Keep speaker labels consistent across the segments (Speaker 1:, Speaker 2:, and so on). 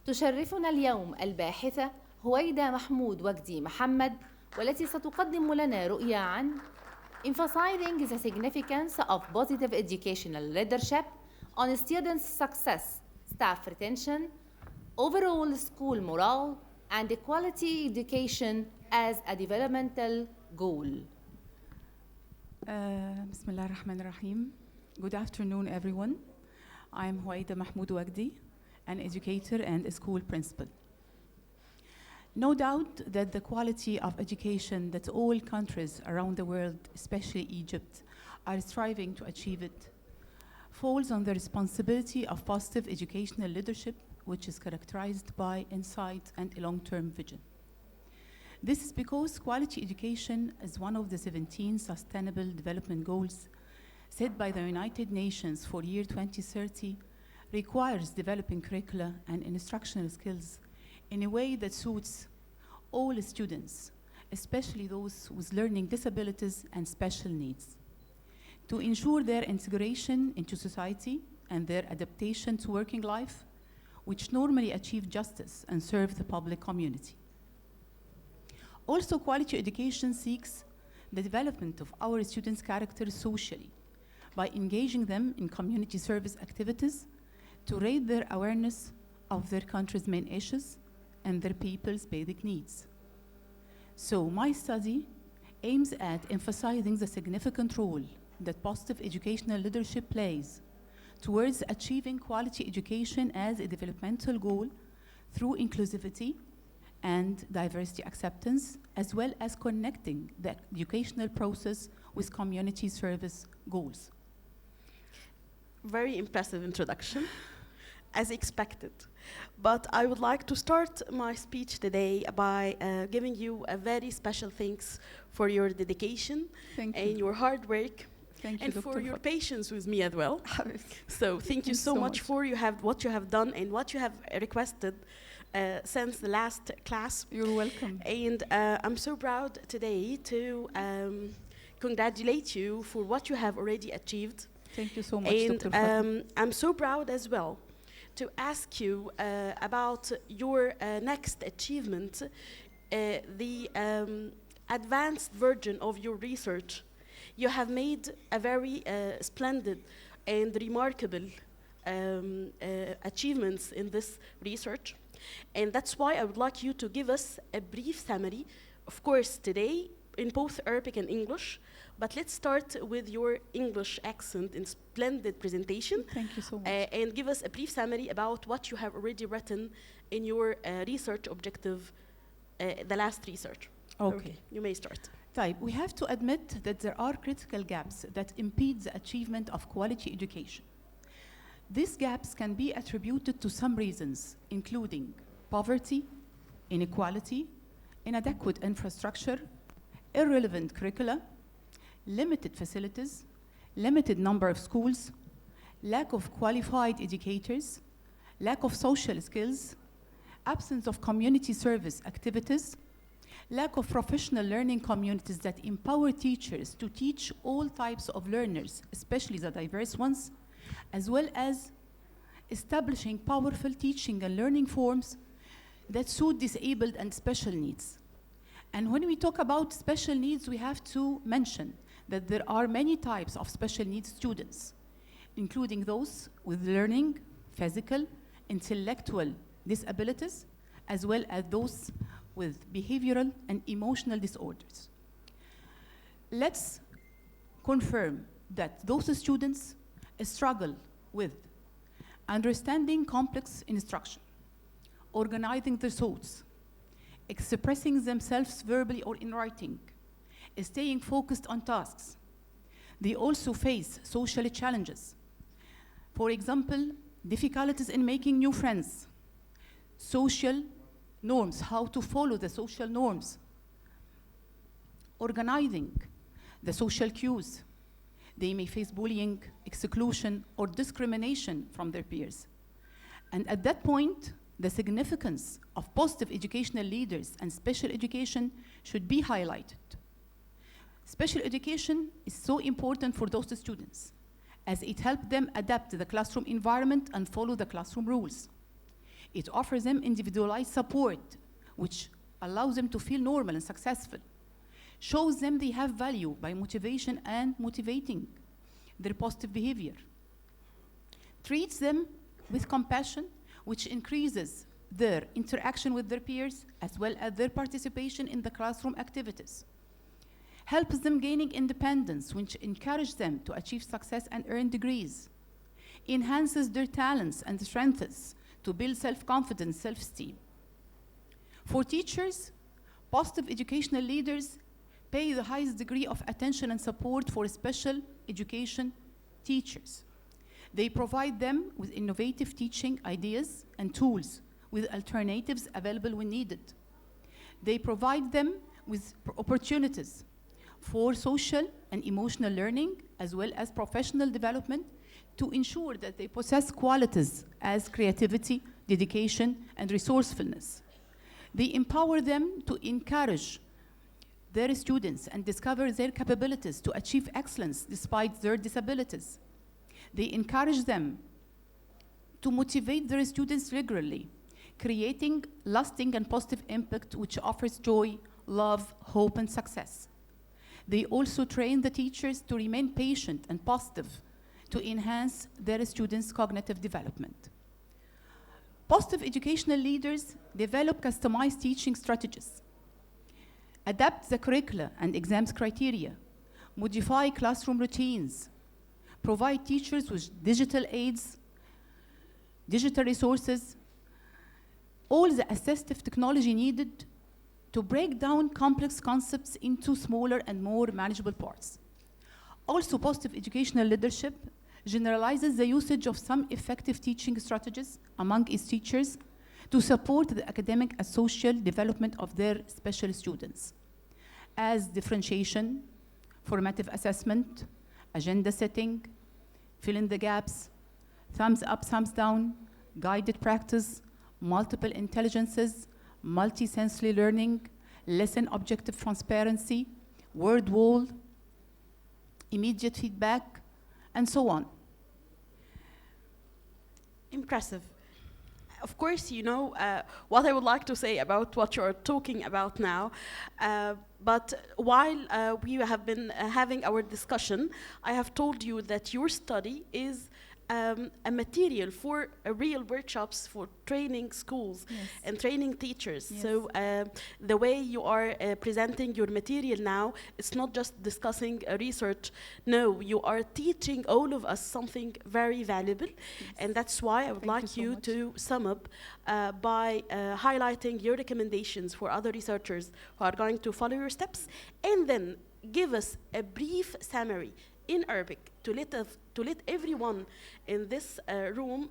Speaker 1: تشرفنا اليوم الباحثة هويدة محمود وجدي محمد، والتي ستقدم لنا رؤية عن emphasizing the significance of positive educational leadership on students' success, staff retention, overall school morale, and quality education as a developmental goal.
Speaker 2: بسم الله الرحمن الرحيم. Good afternoon, everyone. I'm Houida Mahmoud Wagdi, an educator and a school principal. No doubt that the quality of education that all countries around the world, especially Egypt, are striving to achieve it, falls on the responsibility of positive educational leadership, which is characterized by insight and a long-term vision. This is because quality education is one of the 17 Sustainable Development Goals set by the United Nations for year 2030, requires developing curricula and instructional skills in a way that suits all students, especially those with learning disabilities and special needs, to ensure their integration into society and their adaptation to working life, which normally achieve justice and serve the public community. Also, quality education seeks the development of our students' character socially by engaging them in community service activities to raise their awareness of their country's main issues and their people's basic needs. So my study aims at emphasizing the significant role that positive educational leadership plays towards achieving quality education as a developmental goal through inclusivity and diversity acceptance, as well as connecting the educational process with community service goals.
Speaker 3: Very impressive introduction, as expected. But I would like to start my speech today by giving you a very special thanks for your dedication and your hard work.
Speaker 2: Thank you,
Speaker 3: and
Speaker 2: Dr.
Speaker 3: for your patience with me as well. So thank you so much for what you have done and what you have requested since the last class.
Speaker 2: You're welcome.
Speaker 3: And I'm so proud today to congratulate you for what you have already achieved.
Speaker 2: Thank you so much,
Speaker 3: And
Speaker 2: Dr.
Speaker 3: I'm so proud as well to ask you about your next achievement, the advanced version of your research. You have made a very splendid and remarkable achievements in this research. And that's why I would like you to give us a brief summary, of course, today in both Arabic and English. But let's start with your English accent and splendid presentation.
Speaker 2: Thank you so much.
Speaker 3: And give us a brief summary about what you have already written in your research objective, the last research.
Speaker 2: Okay.
Speaker 3: You may start.
Speaker 2: We have to admit that there are critical gaps that impede the achievement of quality education. These gaps can be attributed to some reasons, including poverty, inequality, inadequate infrastructure, irrelevant curricula, limited facilities, limited number of schools, lack of qualified educators, lack of social skills, absence of community service activities, lack of professional learning communities that empower teachers to teach all types of learners, especially the diverse ones, as well as establishing powerful teaching and learning forms that suit disabled and special needs. And when we talk about special needs, we have to mention that there are many types of special needs students, including those with learning, physical, intellectual disabilities, as well as those with behavioral and emotional disorders. Let's confirm that those students struggle with understanding complex instruction, organizing their thoughts, expressing themselves verbally or in writing, staying focused on tasks. They also face social challenges. For example, difficulties in making new friends, social norms, how to follow the social norms, organizing the social cues. They may face bullying, exclusion, or discrimination from their peers. And at that point, the significance of positive educational leaders and special education should be highlighted. Special education is so important for those students, as it helps them adapt to the classroom environment and follow the classroom rules. It offers them individualized support, which allows them to feel normal and successful. Shows them they have value by motivation and motivating their positive behavior. Treats them with compassion, which increases their interaction with their peers, as well as their participation in the classroom activities. Helps them gaining independence, which encourages them to achieve success and earn degrees. Enhances their talents and strengths to build self-confidence, self-esteem. For teachers, positive educational leaders pay the highest degree of attention and support for special education teachers. They provide them with innovative teaching ideas and tools with alternatives available when needed. They provide them with opportunities for social and emotional learning, as well as professional development, to ensure that they possess qualities as creativity, dedication, and resourcefulness. They empower them to encourage their students and discover their capabilities to achieve excellence despite their disabilities. They encourage them to motivate their students regularly, creating lasting and positive impact which offers joy, love, hope, and success. They also train the teachers to remain patient and positive to enhance their students' cognitive development. Positive educational leaders develop customized teaching strategies, adapt the curricula and exams criteria, modify classroom routines, provide teachers with digital aids, digital resources, all the assistive technology needed to break down complex concepts into smaller and more manageable parts. Also, positive educational leadership generalizes the usage of some effective teaching strategies among its teachers to support the academic and social development of their special students, as differentiation, formative assessment, agenda setting, fill in the gaps, thumbs up, thumbs down, guided practice, multiple intelligences, multi-sensory learning, lesson objective transparency, word wall, immediate feedback, and so on.
Speaker 3: Impressive. Of course, you know what I would like to say about what you're talking about now. But while we have been having our discussion, I have told you that your study is a material for real workshops for training schools and training teachers.
Speaker 2: Yes.
Speaker 3: So the way you are presenting your material now, it's not just discussing research. No, you are teaching all of us something very valuable. And that's why I would
Speaker 2: Thank
Speaker 3: like
Speaker 2: you so
Speaker 3: you
Speaker 2: much.
Speaker 3: to sum up by highlighting your recommendations for other researchers who are going to follow your steps, and then give us a brief summary in Arabic to let everyone in this room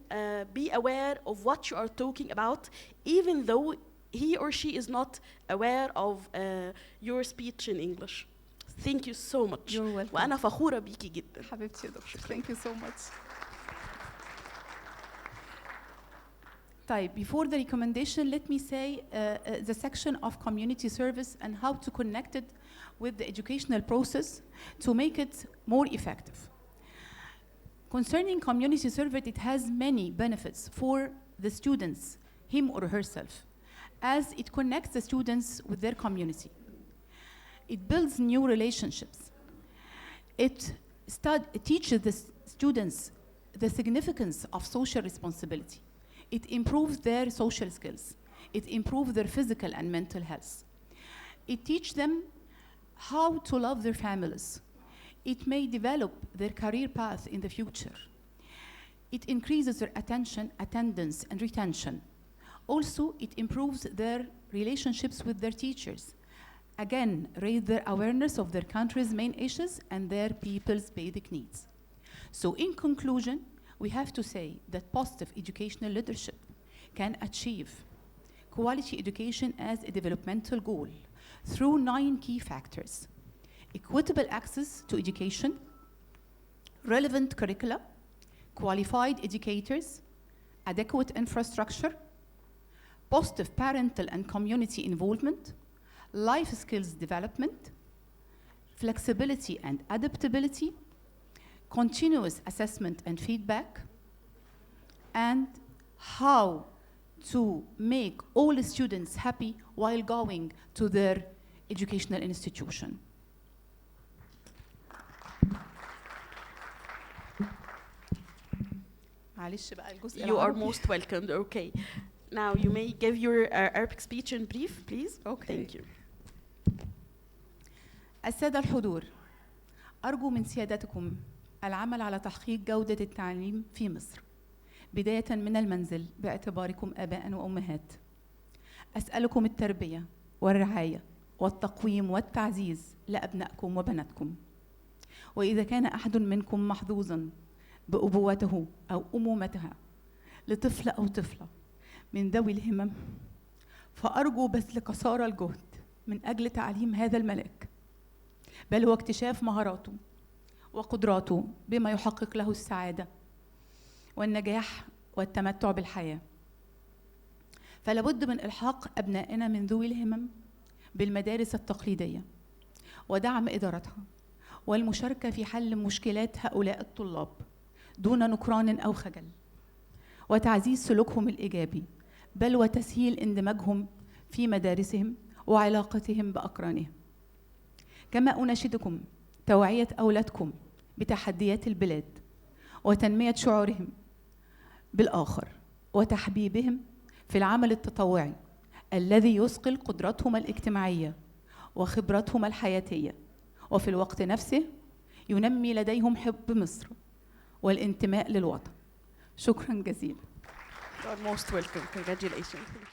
Speaker 3: be aware of what you are talking about, even though he or she is not aware of your speech in English. Thank you so much.
Speaker 2: You're welcome.
Speaker 3: وأنا فخورة بيكي جدا.
Speaker 2: حبيبتي يا دكتور. Thank you so much. طيب, before the recommendation, let me say the section of community service and how to connect it with the educational process to make it more effective. Concerning community service, it has many benefits for the students, him or herself, as it connects the students with their community. It builds new relationships. It teaches the students the significance of social responsibility. It improves their social skills. It improves their physical and mental health. It teaches them how to love their families. It may develop their career path in the future. It increases their attention, attendance, and retention. Also, it improves their relationships with their teachers. Again, raise their awareness of their country's main issues and their people's basic needs. So in conclusion, we have to say that positive educational leadership can achieve quality education as a developmental goal through 9 key factors: equitable access to education, relevant curricula, qualified educators, adequate infrastructure, positive parental and community involvement, life skills development, flexibility and adaptability, continuous assessment and feedback, and how to make all students happy while going to their educational institution. معلش بقى الجزء
Speaker 3: You are
Speaker 2: العربي.
Speaker 3: most welcomed. Okay. Now you may give your Arabic speech in brief, please.
Speaker 2: Okay.
Speaker 3: Thank you.
Speaker 2: السادة الحضور، أرجو من سيادتكم العمل على تحقيق جودة التعليم في مصر بداية من المنزل باعتباركم آباء وأمهات. أسألكم التربية والرعاية والتقويم والتعزيز لأبنائكم وبناتكم. وإذا كان أحد منكم محظوظاً بأبوته أو أمومتها لطفل أو طفلة من ذوي الهمم، فأرجو بذل قصارى الجهد من أجل تعليم هذا الملاك، بل واكتشاف مهاراته وقدراته بما يحقق له السعادة والنجاح والتمتع بالحياة. فلابد من إلحاق أبنائنا من ذوي الهمم بالمدارس التقليدية ودعم إدارتها والمشاركة في حل مشكلات هؤلاء الطلاب دون نكران أو خجل، وتعزيز سلوكهم الإيجابي، بل وتسهيل اندماجهم في مدارسهم وعلاقتهم بأقرانهم. كما أناشدكم توعية أولادكم بتحديات البلاد وتنمية شعورهم بالآخر وتحبيبهم في العمل التطوعي الذي يثقل قدراتهم الاجتماعية وخبراتهم الحياتية، وفي الوقت نفسه ينمي لديهم حب مصر والانتماء للوطن. شكراً جزيلاً.
Speaker 3: You are most welcome. Congratulations.